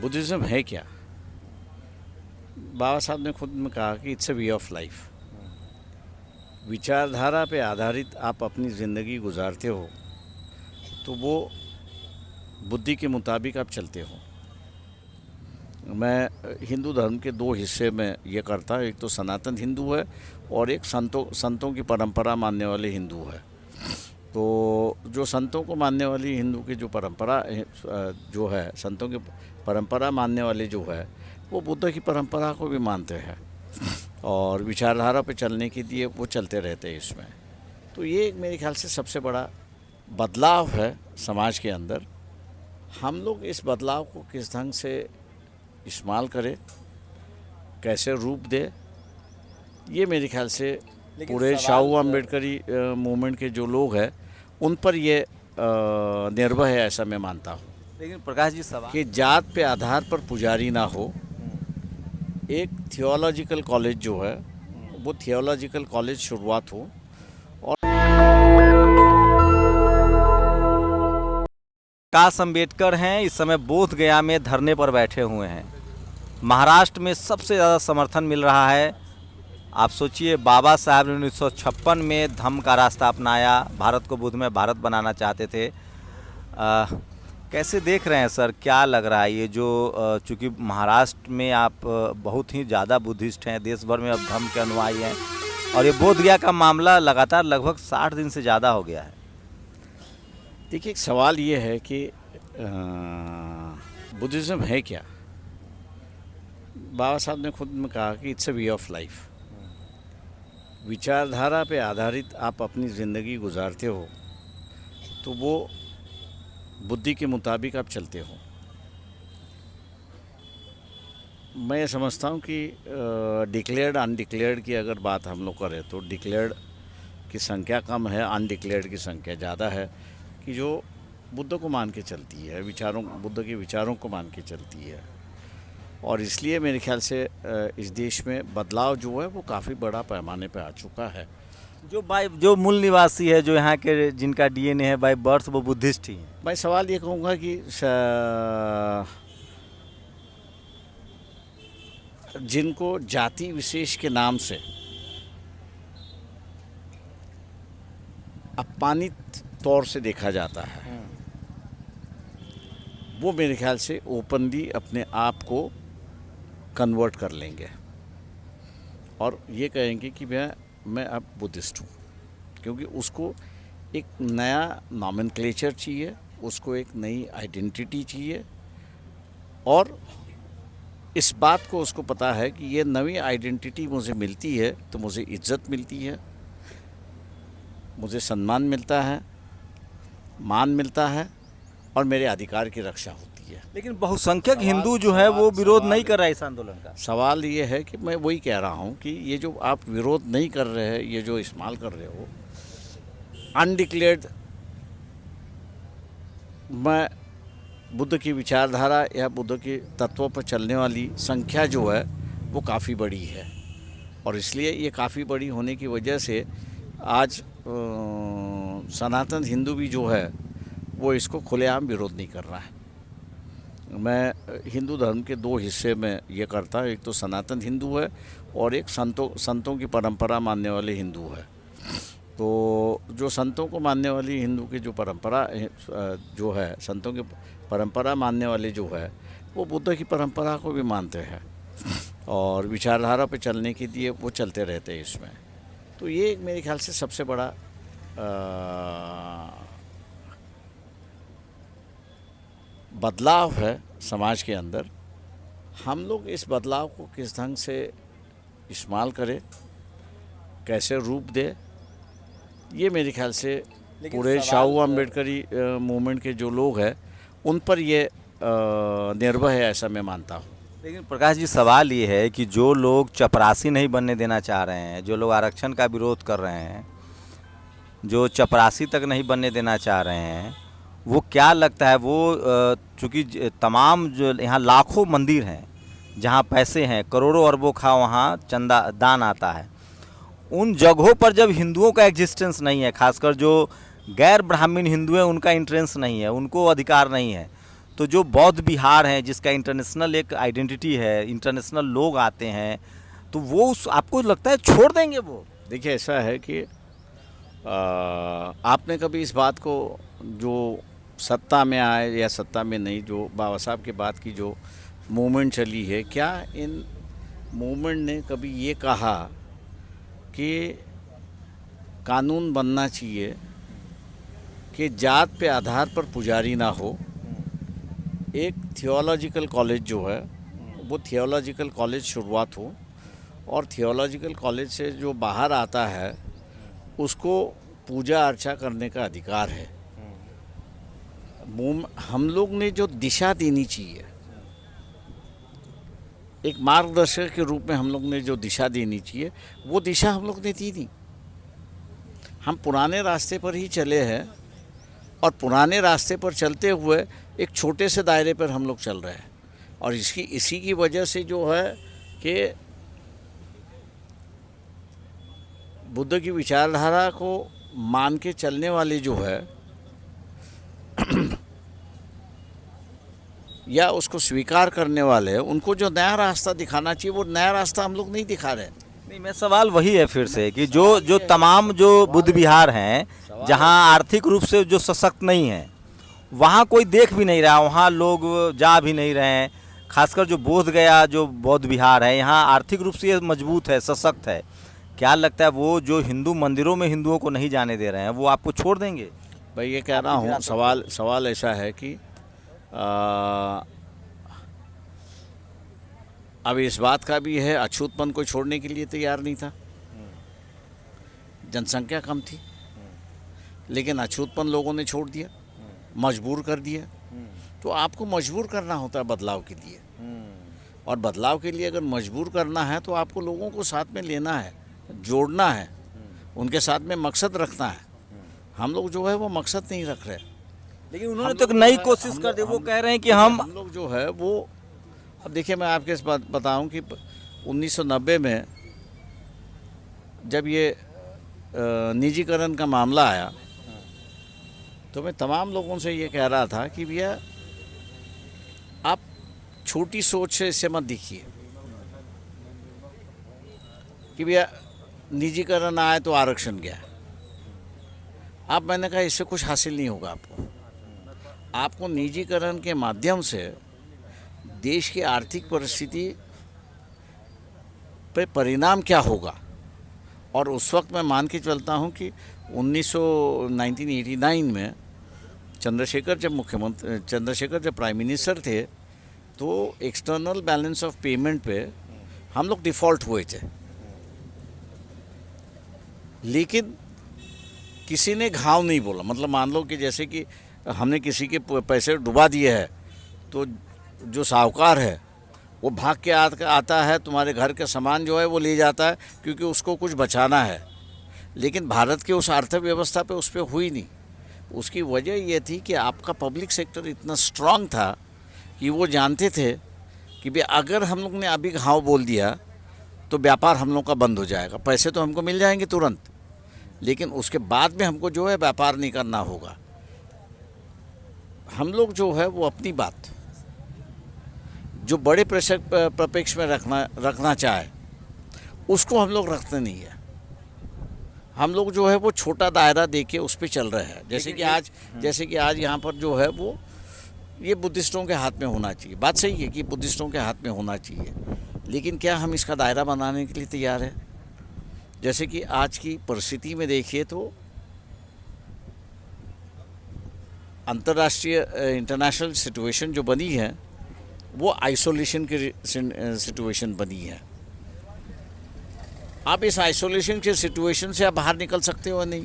Buddhism है क्या? बाबा साहब ने खुद में कहा कि it's a way of life. विचारधारा पे आधारित आप अपनी ज़िंदगी गुजारते हो तो वो बुद्धि के मुताबिक आप चलते हो। मैं हिंदू धर्म के दो हिस्से में ये करता हूँ, एक तो सनातन हिंदू है और एक संतों की परंपरा मानने वाले हिंदू है। तो जो संतों को मानने वाली हिंदू की जो परंपरा जो है, संतों की परंपरा मानने वाले जो है वो बुद्ध की परंपरा को भी मानते हैं और विचारधारा पे चलने के लिए वो चलते रहते हैं इसमें। तो ये मेरे ख्याल से सबसे बड़ा बदलाव है समाज के अंदर। हम लोग इस बदलाव को किस ढंग से इस्तेमाल करें, कैसे रूप दे, ये मेरे ख्याल से पूरे शाहू अम्बेडकरी मूवमेंट के जो लोग हैं उन पर ये निर्भर है, ऐसा मैं मानता हूँ। लेकिन प्रकाश जी सवाल कि जात पे आधार पर पुजारी ना हो। एक थियोलॉजिकल कॉलेज जो है वो थियोलॉजिकल कॉलेज शुरुआत हो। प्रकाश अम्बेडकर हैं, इस समय बोध गया में धरने पर बैठे हुए हैं। महाराष्ट्र में सबसे ज़्यादा समर्थन मिल रहा है। आप सोचिए, बाबा साहब ने 1956 में धम्म का रास्ता अपनाया, भारत को बुद्धमय भारत बनाना चाहते थे। कैसे देख रहे हैं सर, क्या लग रहा है ये जो चूँकि महाराष्ट्र में आप बहुत ही ज़्यादा बुद्धिस्ट हैं, देश भर में अब धम्म के अनुयायी हैं और ये बोध गया का मामला लगातार लगभग 60 दिन से ज़्यादा हो गया है। देखिए, एक सवाल ये है कि बुद्धिज़्म है क्या? बाबा साहब ने खुद में कहा कि it's a way of life. विचारधारा पे आधारित आप अपनी ज़िंदगी गुजारते हो तो वो बुद्धि के मुताबिक आप चलते हो। मैं ये समझता हूँ कि डिक्लेयर्ड अनडिक्लेयर्ड की अगर बात हम लोग करें तो डिक्लेयर्ड की संख्या कम है, अनडिक्लेयर्ड की संख्या ज़्यादा है, कि जो बुद्ध को मान के चलती है, बुद्ध के विचारों को मान के चलती है। और इसलिए मेरे ख्याल से इस देश में बदलाव जो है वो काफ़ी बड़ा पैमाने पे आ चुका है। जो मूल निवासी है, जो यहाँ के जिनका डीएनए है बाय बर्थ, वो बुद्धिस्ट ही हैं। मैं सवाल ये कहूँगा कि जिनको जाति विशेष के नाम से अपमानित तौर से देखा जाता है, वो मेरे ख्याल से ओपनली अपने आप को कन्वर्ट कर लेंगे और ये कहेंगे कि मैं अब बुद्धिस्ट हूँ, क्योंकि उसको एक नया नॉमेनक्लेचर चाहिए, उसको एक नई आइडेंटिटी चाहिए और इस बात को उसको पता है कि ये नई आइडेंटिटी मुझे मिलती है तो मुझे इज्जत मिलती है, मुझे सम्मान मिलता है, मान मिलता है और मेरे अधिकार की रक्षा होती है। लेकिन बहुसंख्यक हिंदू जो है वो विरोध नहीं कर रहा है इस आंदोलन का। सवाल ये है कि मैं वही कह रहा हूँ कि ये जो आप विरोध नहीं कर रहे हैं, ये जो इस्तेमाल कर रहे हो अनडिक्लेयर्ड, मैं बुद्ध की विचारधारा या बुद्ध के तत्वों पर चलने वाली संख्या जो है वो काफ़ी बड़ी है और इसलिए ये काफ़ी बड़ी होने की वजह से आज सनातन हिंदू भी जो है वो इसको खुलेआम विरोध नहीं कर रहा है। मैं हिंदू धर्म के दो हिस्से में ये करता हूँ, एक तो सनातन हिंदू है और एक संतों की परंपरा मानने वाले हिंदू है। तो जो संतों को मानने वाली हिंदू की जो परंपरा जो है, संतों की परंपरा मानने वाले जो है वो बुद्ध की परंपरा को भी मानते हैं और विचारधारा पे चलने के लिए वो चलते रहते हैं इसमें। तो ये मेरे ख्याल से सबसे बड़ा बदलाव है समाज के अंदर। हम लोग इस बदलाव को किस ढंग से इस्तेमाल करें, कैसे रूप दे, ये मेरे ख्याल से पूरे शाहू अम्बेडकरी मूवमेंट के जो लोग हैं उन पर ये निर्भर है, ऐसा मैं मानता हूँ। लेकिन प्रकाश जी, सवाल ये है कि जो लोग चपरासी नहीं बनने देना चाह रहे हैं, जो लोग आरक्षण का विरोध कर रहे हैं, जो चपरासी तक नहीं बनने देना चाह रहे हैं, वो क्या लगता है, वो चूँकि तमाम जो यहाँ लाखों मंदिर हैं जहाँ पैसे हैं, करोड़ों अरबों का वहाँ चंदा दान आता है, उन जगहों पर जब हिंदुओं का एग्जिस्टेंस नहीं है, खासकर जो गैर ब्राह्मण हिंदू हैं उनका इंट्रेंस नहीं है, उनको अधिकार नहीं है, तो जो बौद्ध विहार है जिसका इंटरनेशनल एक आइडेंटिटी है, इंटरनेशनल लोग आते हैं, तो वो उस आपको लगता है छोड़ देंगे वो? देखिए ऐसा है कि आपने कभी इस बात को, जो सत्ता में आए या सत्ता में नहीं, जो बाबा साहब के बाद की जो मूवमेंट चली है, क्या इन मूवमेंट ने कभी ये कहा कि कानून बनना चाहिए कि जात पे आधार पर पुजारी ना हो? एक थियोलॉजिकल कॉलेज जो है वो थियोलॉजिकल कॉलेज शुरुआत हो, और थियोलॉजिकल कॉलेज से जो बाहर आता है उसको पूजा अर्चा करने का अधिकार है। हम लोग ने जो दिशा देनी चाहिए, एक मार्गदर्शक के रूप में हम लोग ने जो दिशा देनी चाहिए, वो दिशा हम लोग ने दी नहीं। हम पुराने रास्ते पर ही चले हैं, और पुराने रास्ते पर चलते हुए एक छोटे से दायरे पर हम लोग चल रहे हैं। और इसी की वजह से जो है कि बुद्ध की विचारधारा को मान के चलने वाले जो है या उसको स्वीकार करने वाले हैं, उनको जो नया रास्ता दिखाना चाहिए, वो नया रास्ता हम लोग नहीं दिखा रहे। नहीं, मैं सवाल वही है फिर से कि जो तमाम जो बुद्ध विहार हैं, जहां आर्थिक रूप से जो सशक्त नहीं है, वहां कोई देख भी नहीं रहा, वहां लोग जा भी नहीं रहे हैं। खासकर जो बोध गया जो बौद्ध विहार है, यहाँ आर्थिक रूप से मजबूत है, सशक्त है। क्या लगता है वो जो हिंदू मंदिरों में हिंदुओं को नहीं जाने दे रहे हैं, वो आपको छोड़ देंगे? भाई ये कह रहा हूँ, सवाल ऐसा है कि अब इस बात का भी है, अछूतपन को छोड़ने के लिए तैयार नहीं था, जनसंख्या कम थी, लेकिन अछूतपन लोगों ने छोड़ दिया, मजबूर कर दिया। तो आपको मजबूर करना होता है बदलाव के लिए, और बदलाव के लिए अगर मजबूर करना है तो आपको लोगों को साथ में लेना है, जोड़ना है, उनके साथ में मकसद रखना है। हम लोग जो है वो मकसद नहीं रख रहे। लेकिन उन्होंने तो एक नई कोशिश कर दी, वो कह रहे हैं कि हम लोग जो है वो, अब देखिए मैं आपके इस बात बताऊं कि 1990 में जब ये निजीकरण का मामला आया, तो मैं तमाम लोगों से ये कह रहा था कि भैया आप छोटी सोच से इससे मत देखिए कि भैया निजीकरण आए तो आरक्षण गया। अब मैंने कहा इससे कुछ हासिल नहीं होगा आपको निजीकरण के माध्यम से देश की आर्थिक परिस्थिति पे परिणाम क्या होगा। और उस वक्त मैं मान के चलता हूँ कि 1989 में चंद्रशेखर जब प्राइम मिनिस्टर थे, तो एक्सटर्नल बैलेंस ऑफ पेमेंट पे हम लोग डिफ़ॉल्ट हुए थे, लेकिन किसी ने घाव नहीं बोला। मतलब मान लो कि जैसे कि हमने किसी के पैसे डुबा दिए हैं, तो जो साहूकार है वो भाग के आता है, तुम्हारे घर के सामान जो है वो ले जाता है, क्योंकि उसको कुछ बचाना है। लेकिन भारत के उस अर्थव्यवस्था पे उस पर हुई नहीं। उसकी वजह ये थी कि आपका पब्लिक सेक्टर इतना स्ट्रांग था कि वो जानते थे कि भाई अगर हम लोग ने अभी घाव बोल दिया तो व्यापार हम लोग का बंद हो जाएगा। पैसे तो हमको मिल जाएंगे तुरंत, लेकिन उसके बाद में हमको जो है व्यापार नहीं करना होगा। हम लोग जो है वो अपनी बात जो बड़े प्रपेक्ष में रखना चाहे उसको हम लोग रखते नहीं है। हम लोग जो है वो छोटा दायरा देके उस पर चल रहे हैं। जैसे कि आज यहाँ पर जो है वो ये बुद्धिस्टों के हाथ में होना चाहिए। बात सही है कि बुद्धिस्टों के हाथ में होना चाहिए, लेकिन क्या हम इसका दायरा बनाने के लिए तैयार हैं? जैसे कि आज की परिस्थिति में देखिए तो अंतर्राष्ट्रीय इंटरनेशनल सिचुएशन जो बनी है वो आइसोलेशन की सिचुएशन बनी है। आप इस आइसोलेशन के सिचुएशन से आप बाहर निकल सकते हो नहीं।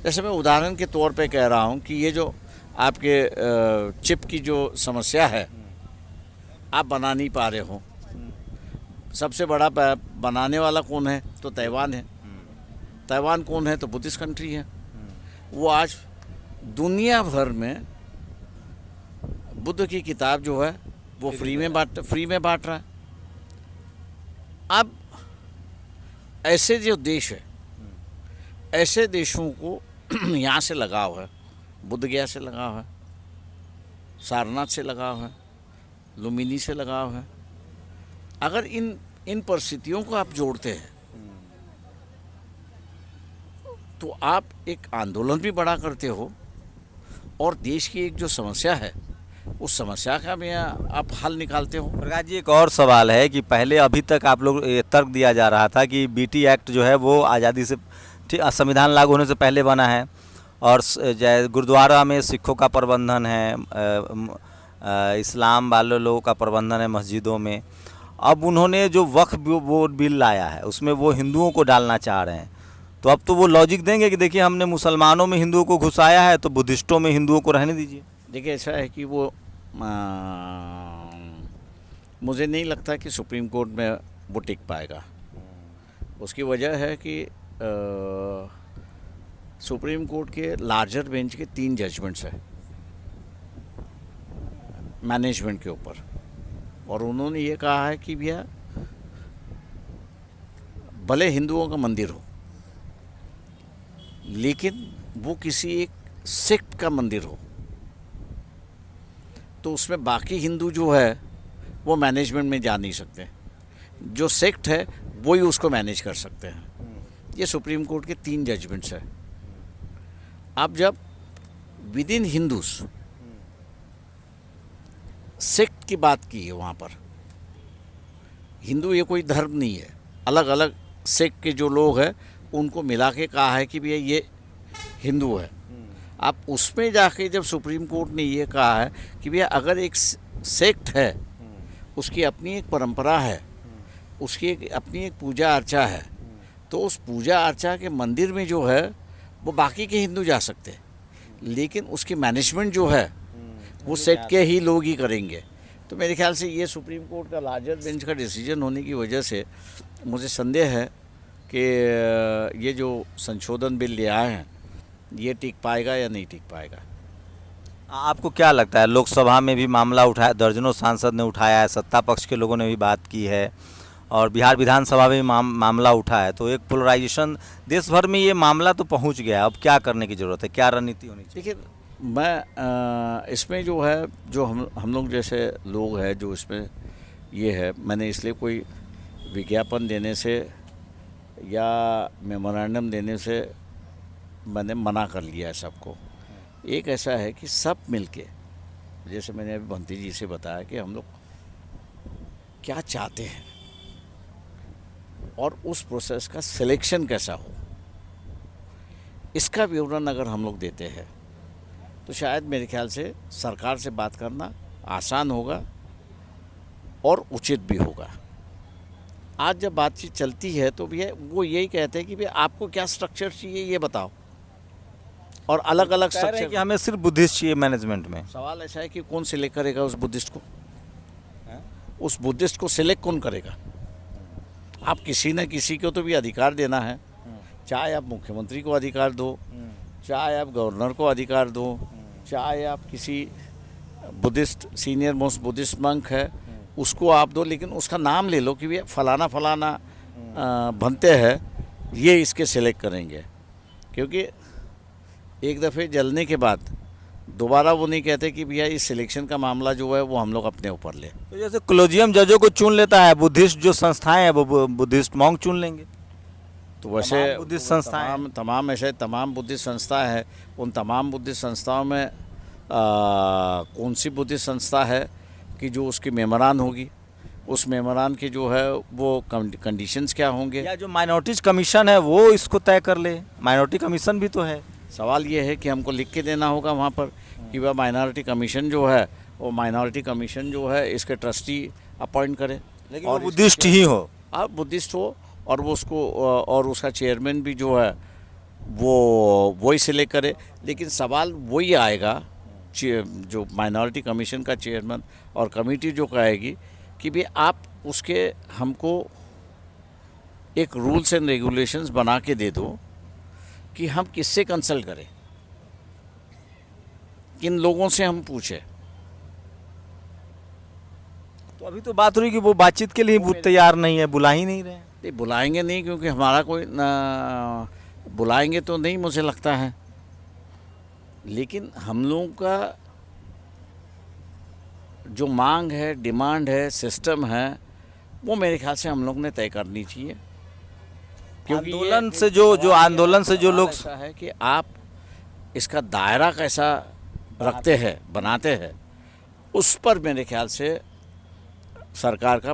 जैसे मैं उदाहरण के तौर पे कह रहा हूँ कि ये जो आपके चिप की जो समस्या है, आप बना नहीं पा रहे हो। सबसे बड़ा बनाने वाला कौन है? तो ताइवान है। ताइवान कौन है? तो बुद्धिस्ट कंट्री है। वो आज दुनिया भर में बुद्ध की किताब जो है वो फ्री में बांट रहा है। अब ऐसे जो देश है, ऐसे देशों को यहाँ से लगाव है, बुद्ध गया से लगाव है। सारनाथ से लगाव है, लुम्बिनी से लगाव है। अगर इन परिस्थितियों को आप जोड़ते हैं तो आप एक आंदोलन भी बड़ा करते हो और देश की एक जो समस्या है उस समस्या का भी आप हल निकालते हो। प्रकाश जी, एक और सवाल है कि पहले अभी तक आप लोग ये तर्क दिया जा रहा था कि बीटी एक्ट जो है वो आज़ादी से संविधान लागू होने से पहले बना है और गुरुद्वारा में सिखों का प्रबंधन है, इस्लाम वाले लोगों का प्रबंधन है मस्जिदों में। अब उन्होंने जो वक्फ बोर्ड बिल लाया है उसमें वो हिंदुओं को डालना चाह रहे हैं, तो अब तो वो लॉजिक देंगे कि देखिए हमने मुसलमानों में हिंदुओं को घुसाया है तो बुद्धिस्टों में हिंदुओं को रहने दीजिए। देखिए ऐसा है कि वो मुझे नहीं लगता कि सुप्रीम कोर्ट में वो टिक पाएगा। उसकी वजह है कि सुप्रीम कोर्ट के लार्जर बेंच के 3 जजमेंट्स हैं मैनेजमेंट के ऊपर, और उन्होंने ये कहा है कि भैया भले हिंदुओं का मंदिर हो लेकिन वो किसी एक सेक्ट का मंदिर हो, तो उसमें बाकी हिंदू जो है वो मैनेजमेंट में जा नहीं सकते, जो सेक्ट है वही उसको मैनेज कर सकते हैं। ये सुप्रीम कोर्ट के 3 जजमेंट्स है। अब जब विद इन हिंदूज सेक्ट की बात की है, वहाँ पर हिंदू ये कोई धर्म नहीं है, अलग अलग सेक्ट के जो लोग हैं उनको मिला के कहा है कि भैया ये हिंदू है। अब उसमें जाके जब सुप्रीम कोर्ट ने ये कहा है कि भैया अगर एक सेक्ट है उसकी अपनी एक परंपरा है, उसकी अपनी एक पूजा अर्चा है, तो उस पूजा अर्चा के मंदिर में जो है वो बाकी के हिंदू जा सकते हैं, लेकिन उसकी मैनेजमेंट जो है वो सेक्ट के ही लोग ही करेंगे। तो मेरे ख्याल से ये सुप्रीम कोर्ट का लार्जर बेंच का डिसीजन होने की वजह से मुझे संदेह है कि ये जो संशोधन बिल ले आए हैं ये टिक पाएगा या नहीं टिक पाएगा। आपको क्या लगता है, लोकसभा में भी मामला उठाया, दर्जनों सांसद ने उठाया है, सत्ता पक्ष के लोगों ने भी बात की है और बिहार विधानसभा में भी मामला उठा है, तो एक पोलराइजेशन देश भर में ये मामला तो पहुंच गया। अब क्या करने की ज़रूरत है, क्या रणनीति होनी चाहिए? देखिए मैं इसमें जो है जो हम लोग जैसे लोग हैं जो इसमें ये है, मैंने इसलिए कोई विज्ञापन देने से या मेमोरेंडम देने से मैंने मना कर लिया है सबको। एक ऐसा है कि सब मिलके, जैसे मैंने अभी भंती जी से बताया कि हम लोग क्या चाहते हैं और उस प्रोसेस का सिलेक्शन कैसा हो, इसका विवरण अगर हम लोग देते हैं तो शायद मेरे ख्याल से सरकार से बात करना आसान होगा और उचित भी होगा। आज जब बातचीत चलती है तो भैया वो यही कहते हैं कि भैया आपको क्या स्ट्रक्चर चाहिए ये बताओ, और अलग अलग स्ट्रक्चर कि हमें सिर्फ बुद्धिस्ट चाहिए मैनेजमेंट में। सवाल ऐसा है कि कौन सिलेक्ट करेगा उस बुद्धिस्ट को? उस बुद्धिस्ट को सिलेक्ट कौन करेगा? आप किसी न किसी को तो भी अधिकार देना है, चाहे आप मुख्यमंत्री को अधिकार दो, चाहे आप गवर्नर को अधिकार दो, चाहे आप किसी Buddhist senior most Buddhist monk है उसको आप दो, लेकिन उसका नाम ले लो कि भैया फलाना फलाना बनते हैं, ये इसके सिलेक्ट करेंगे। क्योंकि एक दफ़े जलने के बाद दोबारा वो नहीं कहते कि भैया इस सिलेक्शन का मामला जो है वो हम लोग अपने ऊपर ले। तो जैसे कॉलेजियम जजों को चुन लेता है, बुद्धिस्ट जो संस्थाएं हैं वो बुद्धिस्ट मॉन्क चुन लेंगे, तो वैसे बुद्धिस्ट संस्थाएं तमाम ऐसे तमाम बुद्धिस्ट संस्थाएं हैं। उन तमाम बुद्धिस्ट संस्थाओं में कौन सी बुद्धिस्ट संस्था है कि जो उसकी मेमोरान होगी, उस मेमोरान की जो है वो कंडीशंस क्या होंगे, या जो माइनॉरिटीज कमीशन है वो इसको तय कर ले। माइनॉरिटी कमीशन भी तो है। सवाल ये है कि हमको लिख के देना होगा वहाँ पर कि वह माइनॉरिटी कमीशन जो है वो माइनॉरिटी कमीशन जो है इसके ट्रस्टी अपॉइंट करे, लेकिन वो बुद्धिस्ट ही हो। आप बुद्धिस्ट हो और वो उसको और उसका चेयरमैन भी जो है वो वही सिलेक्ट करे। लेकिन सवाल वही आएगा जो माइनॉरिटी कमीशन का चेयरमैन और कमेटी जो कहेगी कि भाई आप उसके हमको एक रूल्स एंड रेगुलेशंस बना के दे दो कि हम किससे कंसल्ट करें, किन लोगों से हम पूछें। तो अभी तो बात हो रही कि वो बातचीत के लिए तैयार नहीं है, बुला ही नहीं रहे। बुलाएंगे नहीं क्योंकि हमारा कोई बुलाएंगे तो नहीं मुझे लगता है, लेकिन हम लोगों का जो मांग है, डिमांड है, सिस्टम है, वो मेरे ख्याल से हम लोग ने तय करनी चाहिए। क्योंकि आंदोलन से जो आंदोलन से जो लोग ऐसा है कि आप इसका दायरा कैसा रखते हैं, बनाते हैं, उस पर मेरे ख्याल से सरकार पर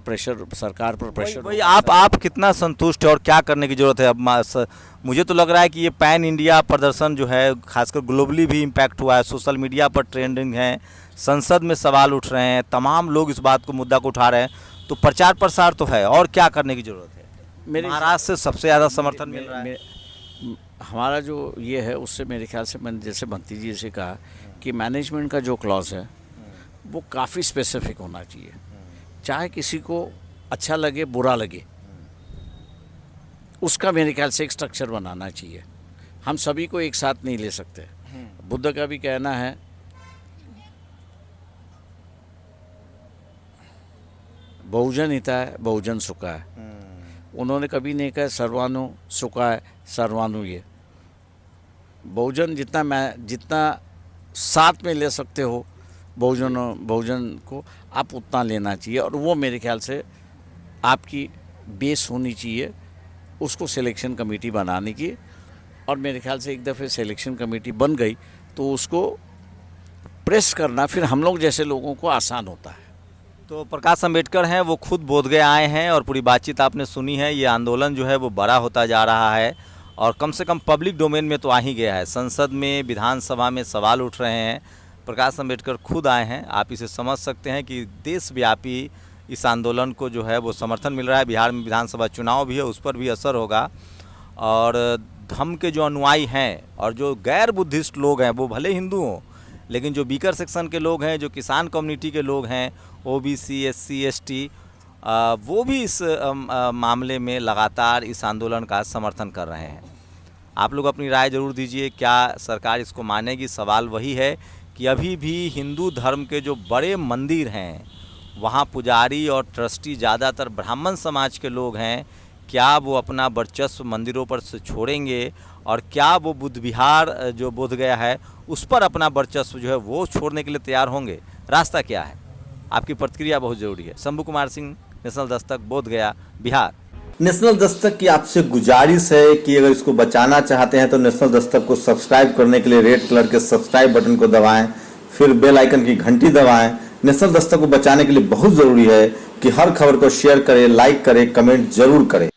प्रेशर भाई आप कितना संतुष्ट है और क्या करने की जरूरत है अब? मुझे तो लग रहा है कि ये पैन इंडिया प्रदर्शन जो है खासकर ग्लोबली भी इम्पैक्ट हुआ है, सोशल मीडिया पर ट्रेंडिंग है, संसद में सवाल उठ रहे हैं, तमाम लोग इस बात को मुद्दा को उठा रहे हैं, तो प्रचार प्रसार तो है और क्या करने की जरूरत है? महाराष्ट्र से सबसे ज़्यादा समर्थन मिल रहा है। हमारा जो ये है उससे मेरे ख्याल से मैंने जैसे भंती जी से कहा कि मैनेजमेंट का जो क्लॉज है वो काफ़ी स्पेसिफिक होना चाहिए, चाहे किसी को अच्छा लगे बुरा लगे, उसका मेरे ख्याल से एक स्ट्रक्चर बनाना चाहिए। हम सभी को एक साथ नहीं ले सकते। बुद्ध का भी कहना है बहुजन हिताय बहुजन सुखाय। उन्होंने कभी नहीं कहा सर्वानु सुखाय सर्वानु ये। बहुजन जितना साथ में ले सकते हो बहुजन को, आप उतना लेना चाहिए, और वो मेरे ख्याल से आपकी बेस होनी चाहिए उसको सिलेक्शन कमेटी बनाने की। और मेरे ख्याल से एक दफ़े सिलेक्शन कमेटी बन गई तो उसको प्रेस करना फिर हम लोग जैसे लोगों को आसान होता है। तो प्रकाश अम्बेडकर हैं, वो खुद बोधगया आए हैं और पूरी बातचीत आपने सुनी है। ये आंदोलन जो है वो बड़ा होता जा रहा है और कम से कम पब्लिक डोमेन में तो आ ही गया है। संसद में, विधानसभा में सवाल उठ रहे हैं। प्रकाश अम्बेडकर खुद आए हैं। आप इसे समझ सकते हैं कि देशव्यापी इस आंदोलन को जो है वो समर्थन मिल रहा है। बिहार में विधानसभा चुनाव भी है, उस पर भी असर होगा। और धम्म के जो अनुयायी हैं और जो गैर बुद्धिस्ट लोग हैं, वो भले हिंदू हों, लेकिन जो बीकर सेक्शन के लोग हैं, जो किसान कम्युनिटी के लोग हैं, ओबीसी, एससी, एसटी, वो भी इस मामले में लगातार इस आंदोलन का समर्थन कर रहे हैं। आप लोग अपनी राय ज़रूर दीजिए, क्या सरकार इसको मानेगी? सवाल वही है कि अभी भी हिंदू धर्म के जो बड़े मंदिर हैं वहाँ पुजारी और ट्रस्टी ज़्यादातर ब्राह्मण समाज के लोग हैं। क्या वो अपना वर्चस्व मंदिरों पर से छोड़ेंगे और क्या वो बुद्ध विहार जो बोध गया है उस पर अपना वर्चस्व जो है वो छोड़ने के लिए तैयार होंगे? रास्ता क्या है? आपकी प्रतिक्रिया बहुत ज़रूरी है। शंभू कुमार सिंह, नेशनल दस्तक, बोध गया, बिहार। नेशनल दस्तक की आपसे गुजारिश है कि अगर इसको बचाना चाहते हैं तो नेशनल दस्तक को सब्सक्राइब करने के लिए रेड कलर के सब्सक्राइब बटन को दबाएं, फिर बेल आइकन की घंटी दबाएं। नेशनल दस्तक को बचाने के लिए बहुत ज़रूरी है कि हर खबर को शेयर करें, लाइक करें, कमेंट जरूर करें।